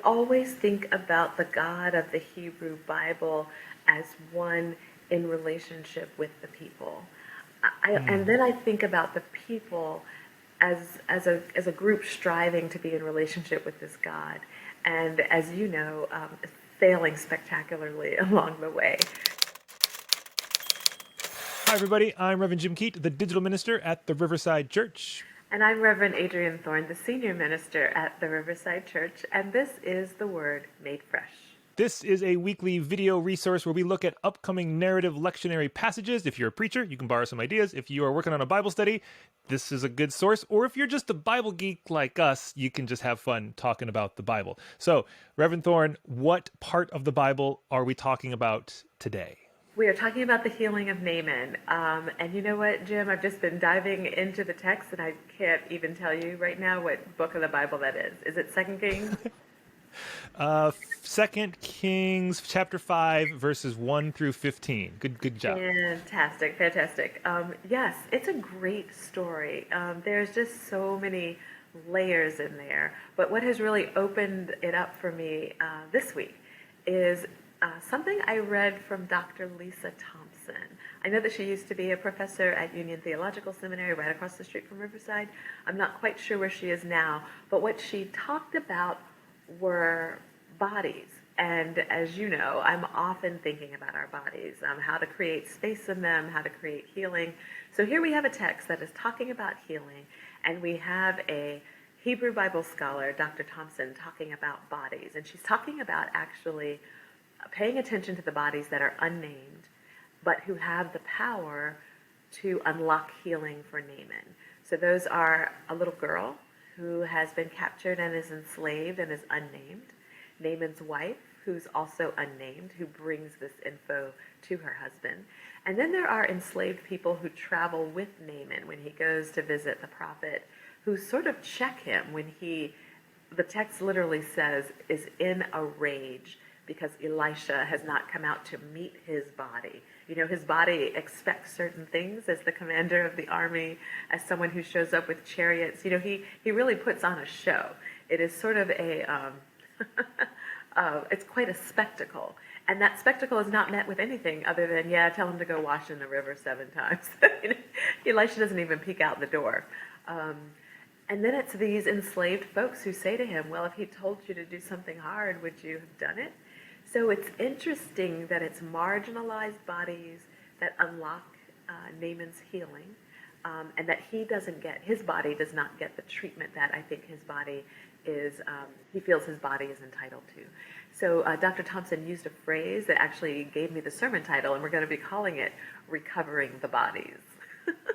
always think about the God of the Hebrew Bible as one in relationship with the people. And Hmm. then I think about the people as a group striving to be in relationship with this God, and as you know, failing spectacularly along the way. Hi, everybody. I'm Reverend Jim Keat, the digital minister at the Riverside Church. And I'm Reverend Adriene Thorne, the senior minister at the Riverside Church, and this is the Word Made Fresh. This is a weekly video resource where we look at upcoming narrative lectionary passages. If you're a preacher, you can borrow some ideas. If you are working on a Bible study, this is a good source. Or if you're just a Bible geek like us, you can just have fun talking about the Bible. So, Reverend Thorne, what part of the Bible are we talking about today? We are talking about the healing of Naaman. And you know what, Jim? I've just been diving into the text, and I can't even tell you right now what book of the Bible that is. Is it Second Kings? Uh, 2 Kings chapter 5, verses 1 through 15. Good job. Fantastic, fantastic. Yes, it's a great story. There's just so many layers in there. But what has really opened it up for me this week is something I read from Dr. Lisa Thompson. I know that she used to be a professor at Union Theological Seminary right across the street from Riverside. I'm not quite sure where she is now, but what she talked about were bodies. And as you know, I'm often thinking about our bodies, how to create space in them, how to create healing. So here we have a text that is talking about healing, and we have a Hebrew Bible scholar, Dr. Thompson, talking about bodies. And she's talking about actually paying attention to the bodies that are unnamed, but who have the power to unlock healing for Naaman. So those are a little girl who has been captured and is enslaved and is unnamed, Naaman's wife, who's also unnamed, who brings this info to her husband. And then there are enslaved people who travel with Naaman when he goes to visit the prophet, who sort of check him when he, the text literally says, is in a rage because Elisha has not come out to meet his body. You know, his body expects certain things as the commander of the army, as someone who shows up with chariots. You know, he really puts on a show. It is sort of a, it's quite a spectacle. And that spectacle is not met with anything other than, yeah, tell him to go wash in the river 7 times. You know, Elisha doesn't even peek out the door. And then it's these enslaved folks who say to him, well, if he told you to do something hard, would you have done it? So it's interesting that it's marginalized bodies that unlock Naaman's healing, and that he doesn't get, his body does not get the treatment that I think his body is, he feels his body is entitled to. So Dr. Thompson used a phrase that actually gave me the sermon title, and we're going to be calling it Recovering the Bodies.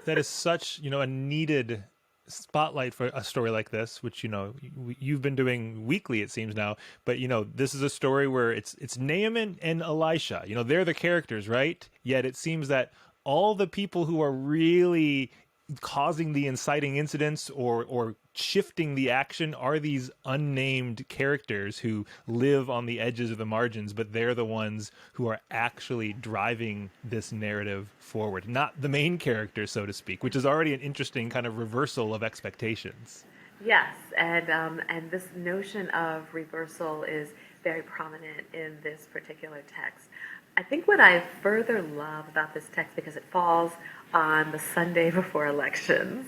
That is such, a needed spotlight for a story like this, which, you've been doing weekly, it seems now. But, this is a story where it's Naaman and Elisha. They're the characters, right? Yet it seems that all the people who are really causing the inciting incidents or shifting the action are these unnamed characters who live on the edges of the margins, but they're the ones who are actually driving this narrative forward, not the main character, so to speak, which is already an interesting kind of reversal of expectations. Yes, and this notion of reversal is very prominent in this particular text. I think what I further love about this text, because it falls on the Sunday before elections,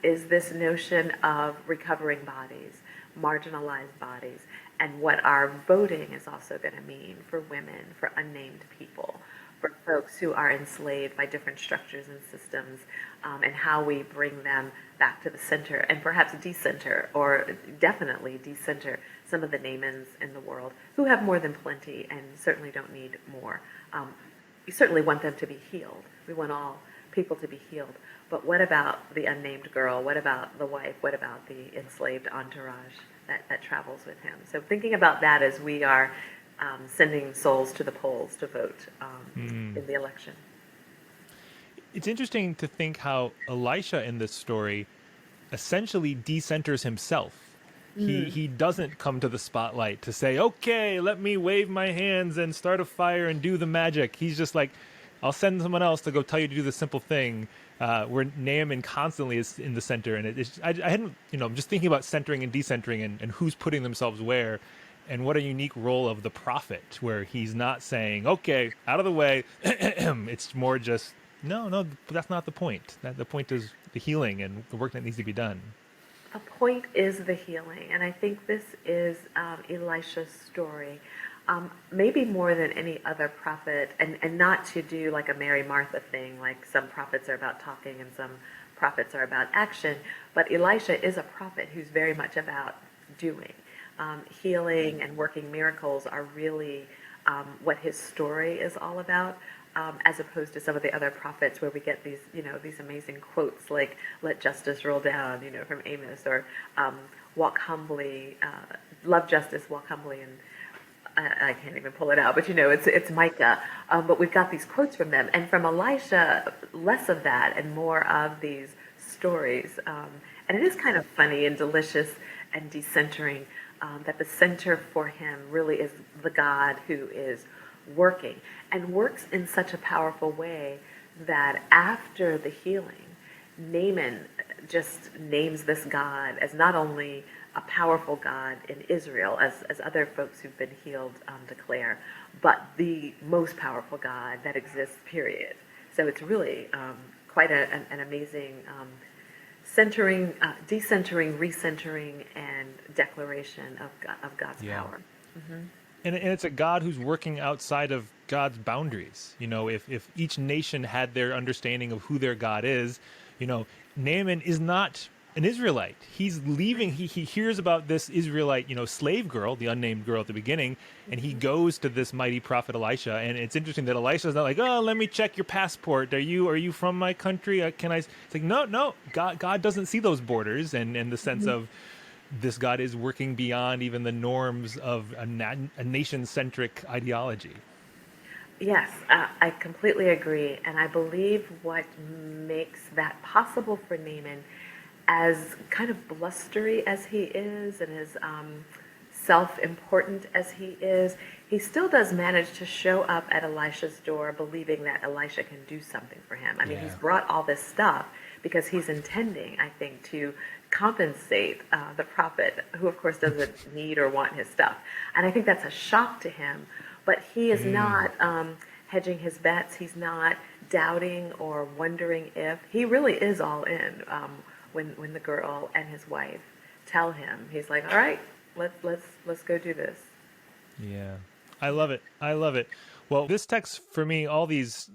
is this notion of recovering bodies, marginalized bodies, and what our voting is also going to mean for women, for unnamed people, for folks who are enslaved by different structures and systems, and how we bring them back to the center and perhaps decenter, or definitely decenter some of the Naamans in the world who have more than plenty and certainly don't need more. We certainly want them to be healed. We want all people to be healed. But what about the unnamed girl? What about the wife? What about the enslaved entourage that travels with him? So thinking about that as we are sending souls to the polls to vote Mm. in the election. It's interesting to think how Elisha in this story essentially decenters himself. He doesn't come to the spotlight to say, "Okay, let me wave my hands and start a fire and do the magic." He's just like, I'll send someone else to go tell you to do the simple thing. Where Naaman constantly is in the center, and I hadn't, I'm just thinking about centering and decentering, and who's putting themselves where, and what a unique role of the prophet, where he's not saying, "Okay, out of the way." It's more just, no, no, that's not the point. That the point is the healing and the work that needs to be done. A point is the healing, and I think this is Elisha's story. Maybe more than any other prophet, and not to do like a Mary Martha thing, like some prophets are about talking and some prophets are about action, but Elisha is a prophet who's very much about doing. Healing and working miracles are really what his story is all about, as opposed to some of the other prophets where we get these, these amazing quotes like "Let justice roll down," from Amos, or "Walk humbly, love justice, walk humbly," and I can't even pull it out, but it's Micah. But we've got these quotes from them, and from Elisha, less of that and more of these stories. And it is kind of funny and delicious and decentering, that the center for him really is the God who is working, and works in such a powerful way that after the healing, Naaman just names this God as not only a powerful God in Israel, as other folks who've been healed declare, but the most powerful God that exists, period. So it's really quite an amazing centering, decentering, recentering, and declaration of God's power. And it's a God who's working outside of God's boundaries. If each nation had their understanding of who their God is, Naaman is not an Israelite. He's leaving. He hears about this Israelite, slave girl, the unnamed girl at the beginning, and he goes to this mighty prophet Elisha. And it's interesting that Elisha's not like, "Oh, let me check your passport. Are you from my country? Can I?" It's like, no. God doesn't see those borders, and the sense of this God is working beyond even the norms of a nation-centric ideology. Yes, I completely agree. And I believe what makes that possible for Naaman, as kind of blustery as he is and as self-important as he still does manage to show up at Elisha's door believing that Elisha can do something for him. I mean, he's brought all this stuff because he's intending, I think, to compensate the prophet, who of course doesn't need or want his stuff. And I think that's a shock to him, but he is not hedging his bets. He's not doubting or wondering if. He really is all in. When the girl and his wife tell him, he's like, "All right, let's go do this." Yeah, I love it. I love it. Well, this text for me, all these,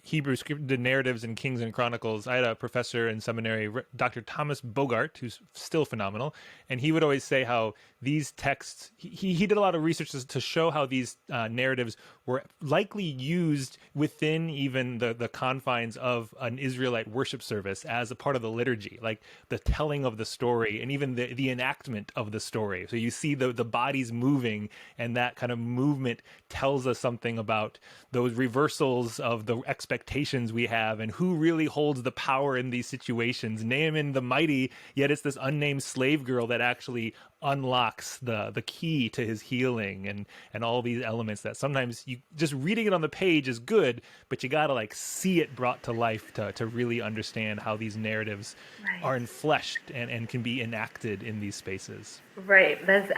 Hebrew scripted narratives in Kings and Chronicles. I had a professor in seminary, Dr. Thomas Bogart, who's still phenomenal, and he would always say how these texts. He did a lot of research to show how these narratives were likely used within even the confines of an Israelite worship service as a part of the liturgy, like the telling of the story and even the enactment of the story. So you see the bodies moving, and that kind of movement tells us something about those reversals of the expectations we have and who really holds the power in these situations. Naaman the mighty, yet it's this unnamed slave girl that actually unlocks the key to his healing, and all these elements that sometimes you just reading it on the page is good, but you gotta like see it brought to life to really understand how these narratives Right. are enfleshed and can be enacted in these spaces. Right, that's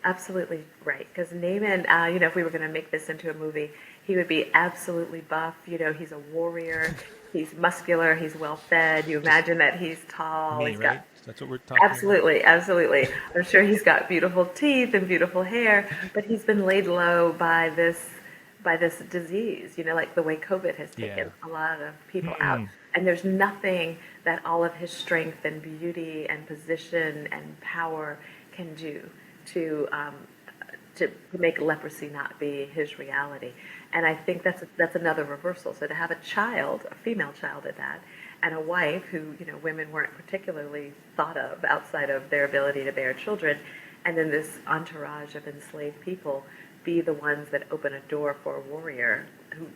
absolutely right. Because Naaman, if we were going to make this into a movie, he would be absolutely buff. He's a warrior. He's muscular. He's well fed. You imagine that he's tall. Me, He's got right? That's what we're talking about. absolutely, absolutely. I'm sure he's got beautiful teeth and beautiful hair, but he's been laid low by this disease. Like the way COVID has Yeah. taken a lot of people out. And there's nothing that all of his strength and beauty and position and power can do to make leprosy not be his reality. And I think that's another reversal. So to have a child, a female child at that, and a wife who, women weren't particularly thought of outside of their ability to bear children, and then this entourage of enslaved people be the ones that open a door for a warrior who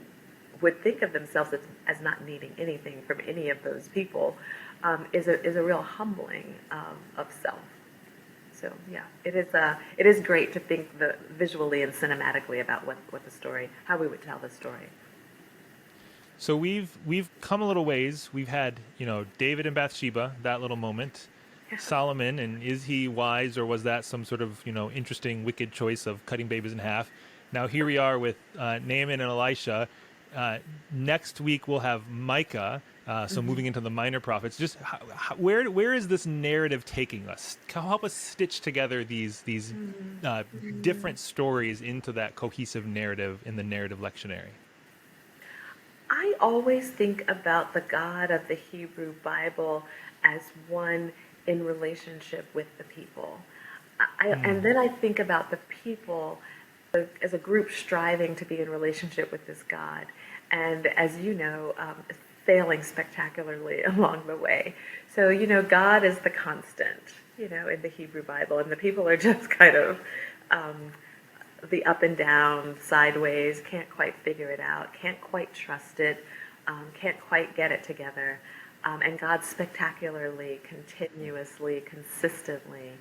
would think of themselves as not needing anything from any of those people, is a real humbling of self. So yeah, it is great to think visually and cinematically about what the story, how we would tell the story. So we've come a little ways. We've had, David and Bathsheba, that little moment. Solomon, and is he wise, or was that some sort of, interesting wicked choice of cutting babies in half? Now here we are with Naaman and Elisha. Uh, Next week we'll have Micah. So Hmm. moving into the minor prophets, just where is this narrative taking us? Help us stitch together these uh, different stories into that cohesive narrative in the narrative lectionary. I always think about the God of the Hebrew Bible as one in relationship with the people. And then I think about the people as a group striving to be in relationship with this God. And as you know, failing spectacularly along the way. So, God is the constant, in the Hebrew Bible. And the people are just kind of um, the up and down, sideways, can't quite figure it out, can't quite trust it, can't quite get it together. And God spectacularly, continuously, consistently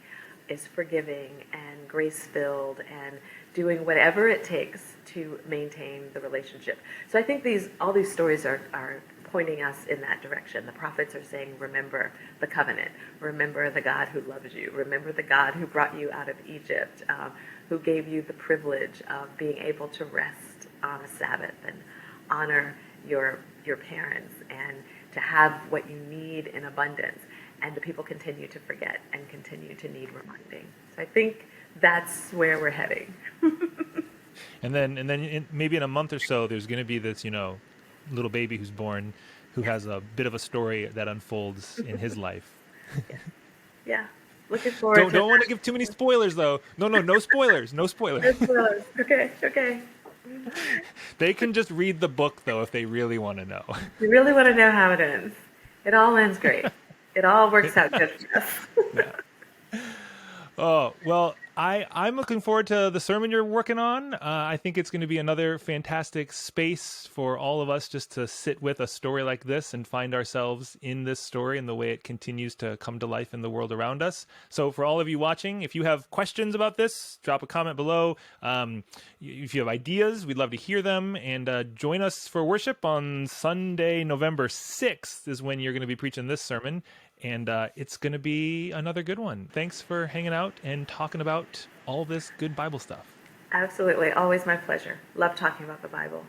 is forgiving and grace filled and doing whatever it takes to maintain the relationship. So I think all these stories are pointing us in that direction. The prophets are saying, remember the covenant, remember the God who loves you, remember the God who brought you out of Egypt, who gave you the privilege of being able to rest on a Sabbath and honor your parents and to have what you need in abundance. And the people continue to forget and continue to need reminding. So I think that's where we're heading. And then maybe in a month or so, there's going to be this, little baby who's born, who Yes, has a bit of a story that unfolds in his life. yes, yeah. Looking forward Don't to don't want to that. give too many spoilers though. No spoilers, no spoilers. No spoilers. Okay, okay. They can just read the book though if they really want to know. You really want to know how it ends. It all ends great. It all works out good for us. Yeah. Oh, well, I'm looking forward to the sermon you're working on. I think it's going to be another fantastic space for all of us just to sit with a story like this and find ourselves in this story and the way it continues to come to life in the world around us. So, for all of you watching, if you have questions about this, drop a comment below. If you have ideas, we'd love to hear them. And join us for worship on Sunday, November 6th, is when you're going to be preaching this sermon. And it's going to be another good one. Thanks for hanging out and talking about all this good Bible stuff. Absolutely. Always my pleasure. Love talking about the Bible.